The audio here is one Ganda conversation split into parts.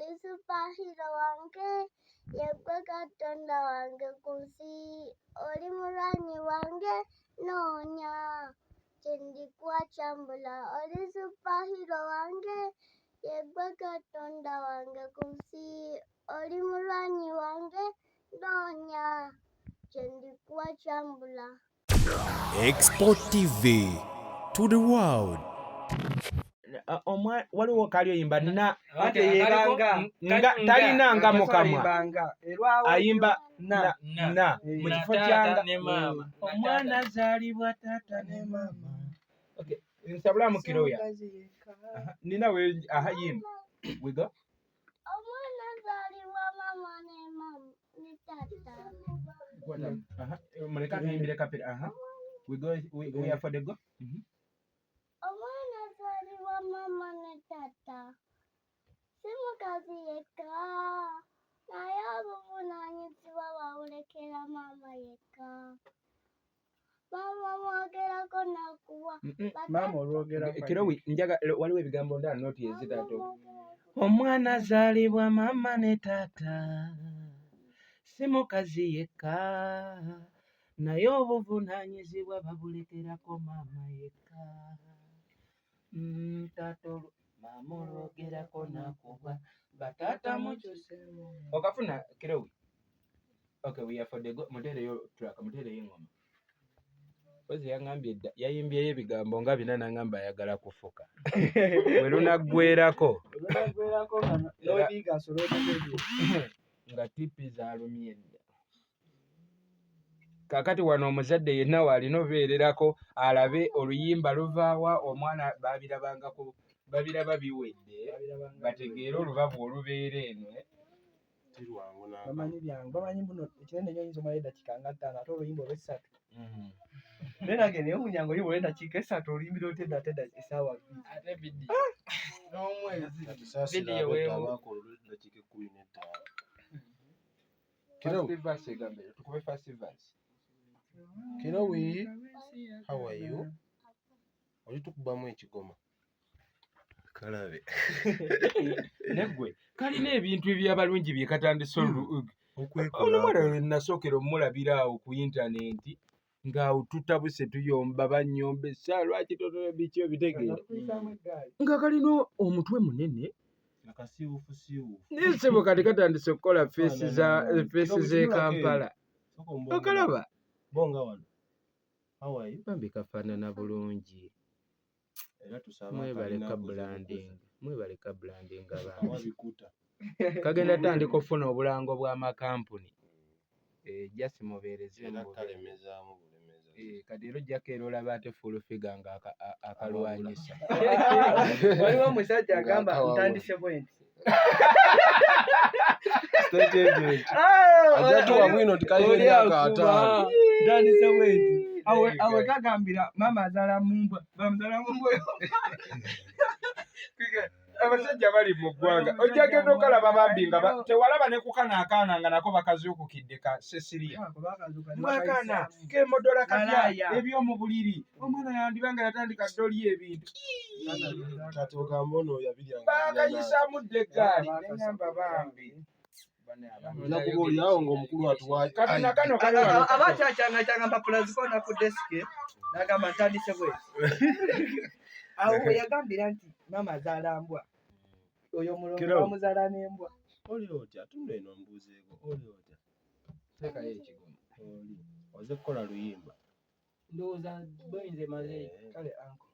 oli superhero wange yegwe Katonda wange ku nsi oli mulwanyi wange noonya kyendikuwa kyambula oli superhero wange yegwe Katonda wange ku nsi oli mulwanyi wange noonya kyendikuwa kyambula. Export TV to the world. Waliwo kali oyimba nina ate yebanga talina nga mukamwa ayimba na mu kifo kyanga ne mama omwana azaalibwa taata ne mama. Okay, nsabula mukiroya nina we yimba wigo Omwana azaalibwa mama ne taata. muleka tuyimbire kapera we are for the go. Omwana azaalibwa mama ne taata si mukazi yekka naye obuvunaanyizibwa bawulekera mama yekka. Mama mwogerako nakuwa mama olwogerako kirowi njaga waliwo ebigambo ndala noti ezitato. Omwana azaalibwa mama ne taata si mukazi yekka naye obuvunaanyizibwa babulekerako mama yekka. Tato mama olwogerako nakuwa batata mukyusemu okafuna kirowi. Okay, we are for the go. Mutereyo track mutereyo engoma ozi yangambye dda yayimbyeyo ebigambo nga bina nangamba ayagala kufuka we lunaggwerako nga tipi zalumye dda. Kakati wano omuzadde yenna waalina obeererako alabe oluyimba luvaawa omwana babiraba biwedde bategeere olubavu olubeera eno. bamanyi buno ekinene nnyo oyinza omala eddakiika nga 5 ate oluyimba olw'essatu naye nange naye omunyanga oluyimba olw'eddakiika 3 oluyimbira otedda essaawa 2 ate vidiyo n'omwezi vidiyo tukube festivals. Kirowi, how are you? Oli tukubamu ekigoma kalabe Neggwe kalina ebintu ebyabalungi bye katandise olumala lwe nasookera omulabira awo ku intaneti ng'awo tutabuse tuyomba banyomba essa lwaki totono biki obitegeera nga kalina omutwe munene nesebo kati katandise okukola feesi z'e Kampala okalaba bonga wano. How are you? bambi kafaanana bulungi. Mwebaleka branding Wabikuta. kagenda tandika okufuna obulango bw'amakampuni jasi mubeereze Kalemezaamu bulemeza. kati era ojjako era olaba ate fulufiga nga akalwanyisa. waliwo omusajja agamba ntandise bwenti State agent. Ajatuwa bwino tikayina myaka 5. ntandise bwenti awe kagambira mama azaala mumbwa bamuzaala mumbwa abasajja bali mu ggwanga ojja genda okalaba bambi nga tewalaba ne kukanaakaana nga nako bakazuukukidde ka Cecilia mwakaana kemodola katya ebyomu buliri omwana yandiba nga yatandika ddoli ebintu Kati ogamba ono yabiryanga. bakayisaamu dde eggaali neŋŋamba bambi Nakuba oli awo ng'omukulu atuwaayo. kati nakano kali wano abakyanga mpapula zikona ku desike nagamba ntandise bwenti awo we yagambira nti mama azaala mbwa oyo mulongo bamuzaala n'embwa. Oli otya tunda eno mbuuzeeko oli otya teekayo ekigoma oli oze kukola luyimba ndowooza boyinze maze kale anko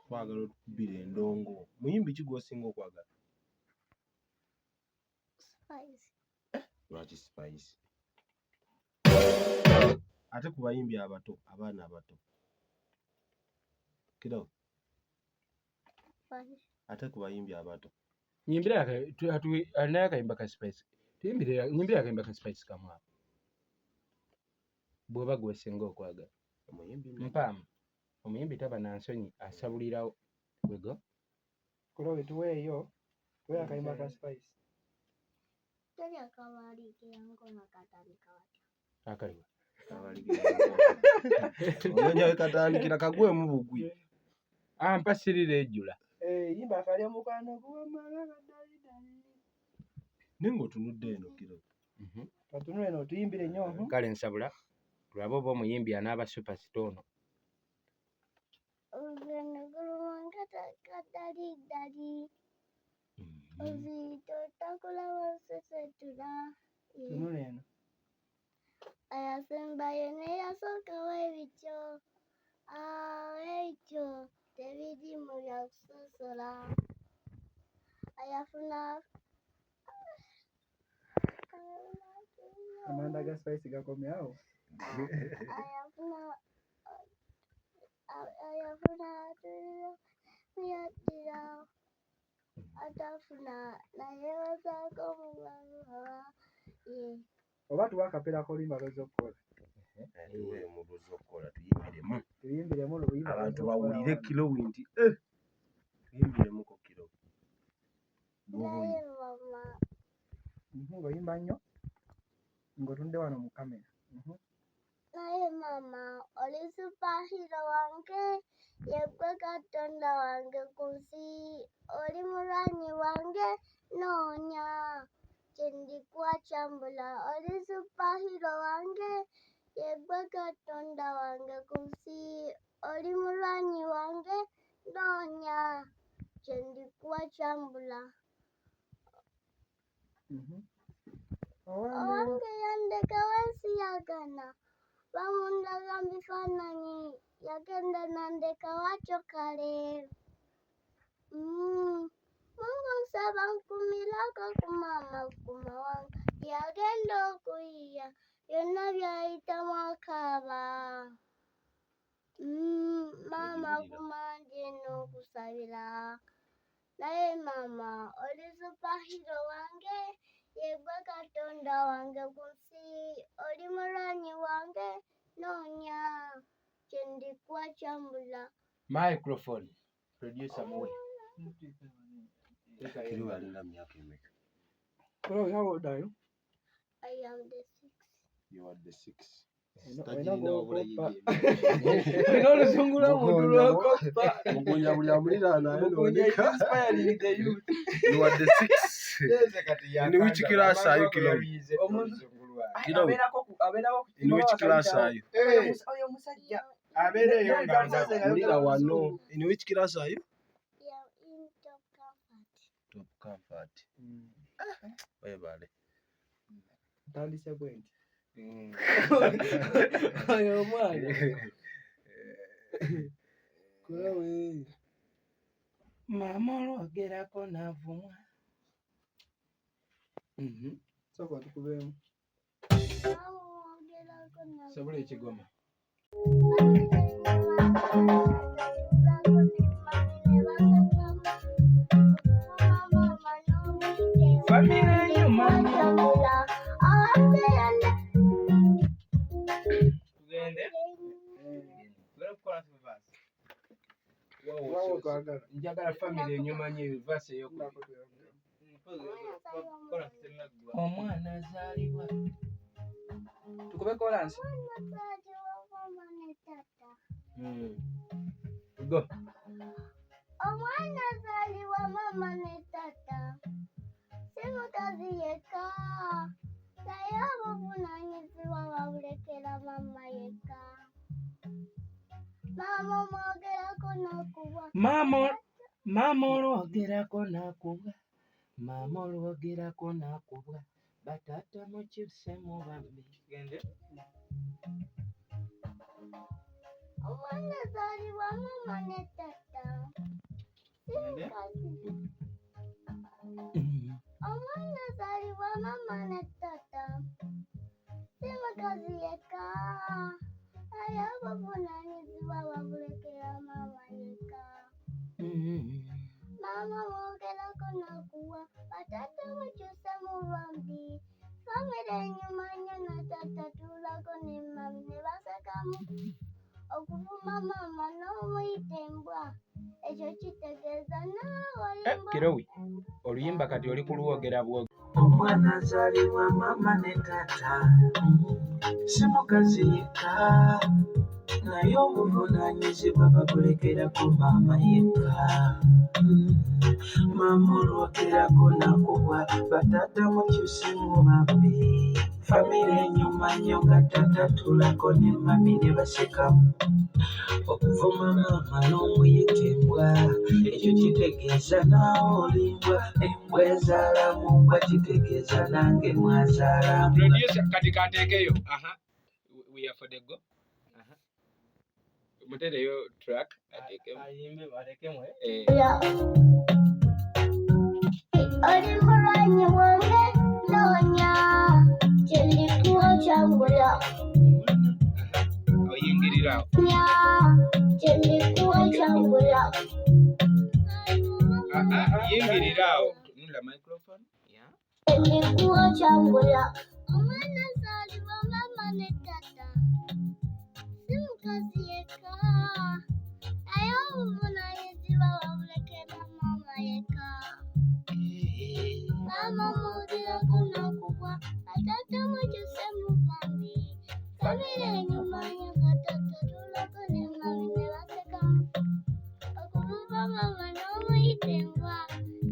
twagala otukubira endongo muyimbi ki gw'osinga okwagala? Spice. Lwaki Spice? Ate ku bayimbi abato abaana abato Kirowi ate ku bayimbi abato nyimbira alinayo akayimba ka Spice nyimbira akayimba ka Spice kamwako bw'oba gwesinga okwagala mpaamu omuyimbi taba na nsonyi asabulirawo wego Kirowi tuweeyo tuweeyo akayimba ka Spice. Teri akabaaliikira ngoma katandika watya. akaliwa omenyawe katandikira kagwemu bugwi mpasirira ejjula Yimba afalya mukwano kuwamala dali. Nengo tunudde eno kiro. Katunule eno tuyimbire nnyo. Kale nsabula tulabe oba omuyimbi anaaba superstar ono. Tunule eno. Ayasembayo neyasoka w'ebityo ekyo tebiri mu bya kusosola ayafuna Amanda ga spice gakomyawo. ayafuna yadira atafuna naye wazaako omulala Oba tuwa akapera kolimba lw'ozokkola. Tuwe mu lw'ozokkola tuyimbiremu luyimba abantu bawulire kiro nti tuyimbiremu kiro. naye mama Ng'oyimba nnyo ng'otunde wano mu kamera. naye mama oli superhero wange yegwe katonda wange ku nsi oli mulwanyi wange noonya kyendikuwa kyambula oli superhero wange yegwe katonda wange ku nsi oli mulwanyi wange noonya kyendikuwa kyambula owange yandeka wensi yagana bamundaga mu bifaananyi yagenda nandeka wakyo kale Mungu nsaba nkumirako ku maama kuma wange yagenda okuyiya byonna byayitamu akaaba maama kumanje n'okusabira naye maama oli superhero wange yegwe katonda wange ku nsi oli mulwanyi wange noonya kyendikuwa kyambula. Microphone producer muwe. Kiro alinda myaka emeka? How old are you? I am the 6. You are the 6. Oluzungula omuntu lw'okoppa. Mugunya buli amulira naye n'oneka. You are the 6. In which class are you, Kiro? In which class are you? Oyo musajja. Abeereyo Mulira wano. In which class are you? Yeah, in Top Comfort. Top Comfort. Webale. Ntandise bwenti. Oyo omwana. Kulawe. Maama olwogerako n'avumwa. Sooka tukubeemu. Sabula ekigoma. Njagala family enyumanyi verse ey'okubiri. Omwana azaalibwa. Tukube kolansi. Go. Omwana azaalibwa mama ne tata si mukazi yekka naye obuvunaanyizibwa babulekera mama yekka. Maama omwogerako n'okubwa. Maama olwogerako n'akubwa. Maama olwogerako n'akubwa. Bataata mukyuse mu bambi. Gende. Omwana azaalibwa mama ne tata si mukazi. Omwana azaalibwa mama ne tata si mukazi yekka naye obuvunaanyizibwa babulekera mama yekka. Maama mwogerako n'akuwa bataata mukyuse mu bambi. Famire enyuma nnyo na tata tuulako ne mami ne basekamu okuvuma mama n'omuyita embwa ekyo kitegeeza naawe olimba. Kirowi oluyimba kati oli ku lwogera bwogera. Omwana azaalibwa mama ne tata si mukazi yekka naye obuvunaanyizibwa babulekerako maama yekka. Maama olwogerako nakubwa bataata mukyuse mu bambi. Famire enyuma nnyo nga taata tulako ne mami ne basekamu. Okuvuma maama n'omuyita embwa, ekyo kitegeeza naawe olimbwa. Embwa ezaala mu mbwa kitegeeza nange mwazaala mbwa. Producer kati kateekeyo. We are for the go. Mutereyo track ateekemu. Ayimbe batekemu. Oli mulwanyi wange noonya kyendikuwa kyambula. Oyingirirawo. Kyendikuwa kyambula. Yingirirawo. Nula microphone. Kyendikuwa kyambula. Omwana azaalibwa mama ne tata. Si mukazi yekka. Naye obuvunaanyizibwa babulekera mama yekka. Mama mwogirako nakubwa bataata mukyuse mu bambi. Famire enyuma nnyo nga taata tulako ne mami ne basekamu. Okuvuma mama n'omuyita embwa,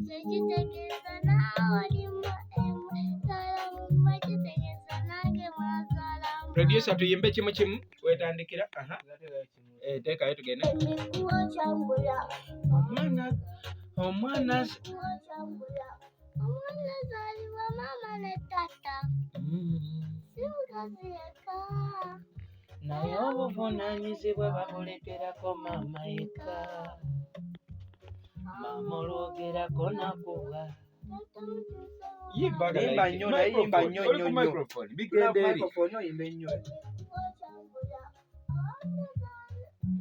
kyo kitegeeza naawe olimbwa. Embwa ezaala mu mbwa kitegeeza nange mwazaala mbwa. Producer tuyimbe kimu kimu wetandikira. Teekayo tugende. Kyendikuwa kyambula. Omwana azaalibwa mama ne tata. Si mukazi yekka. naye obuvunaanyizibwa babulekerako maama yekka. Maama olwogerako nakubwa. Yimba nnyo, naye yimba nnyo nnyo nnyo. Bigende eri. Microphone oyimbe nnyo.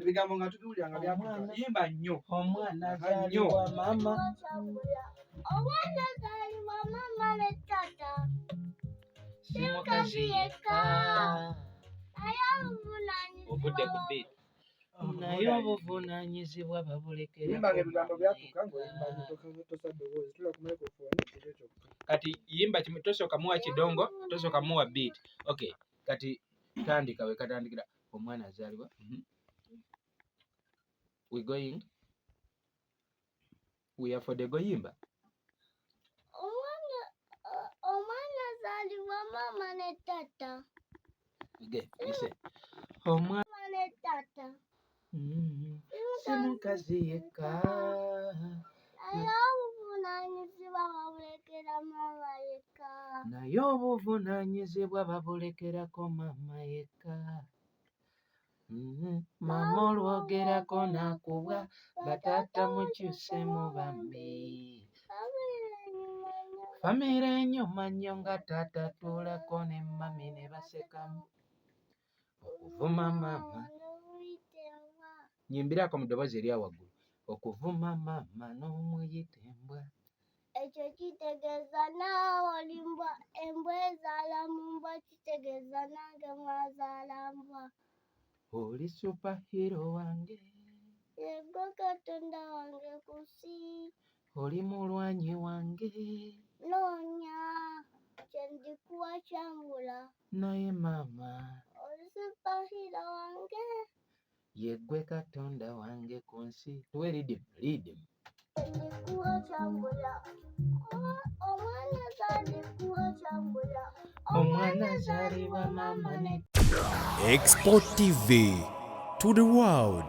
Ebigambo nga tubiwulira nga byakufa. Yimba nnyo. Omwana azaalibwa maama. Omwana azaalibwa mama ne tata. Si mukazi yekka. Naye obuvunaanyizibwa Obudde ku beat. Naye obuvunaanyizibwa babulekera. Yimba ng'ebigambo byatuuka ng'oyimba nnyo tosa ddoboozi. Tula ku microphone ekyo kyokka. Kati yimba kimu tosooka muwa kidongo, tosooka muwa beat. Okay. Kati tandika we katandikira. Omwana azaalibwa. We going. We are for the go yimba. Omwana azaalibwa mama ne tata. Okay. Listen. Omwana Mama ne tata. si mukazi yekka. Naye obuvunaanyizibwa babulekera mama yekka. Naye obuvunaanyizibwa babulekerako maama yekka. Maama olwogerako nakubwa bataata mukyuse mu bambi. Famire enyuma nnyo nga taata tuulako ne mami ne basekamu. Okuvuma maama. Nyimbirako mu ddoboozi erya waggulu. Okuvuma maama n'omuyita embwa. Ekyo kitegeeza naawe olimbwa. Embwa ezaala mu mbwa kitegeeza nange mwazaala mbwa. Oli superhero wange. Yego Katonda wange ku nsi. Oli mulwanyi wange. Noonya kyendikuwa kyambula. Naye maama. Oli superhero wange. Yeggwe Katonda wange ku nsi. Tuwe lead him. Kyendikuwa kyambula. Omwana azaalibwa kyambula. Omwana azaalibwa maama ne Export TV to the world.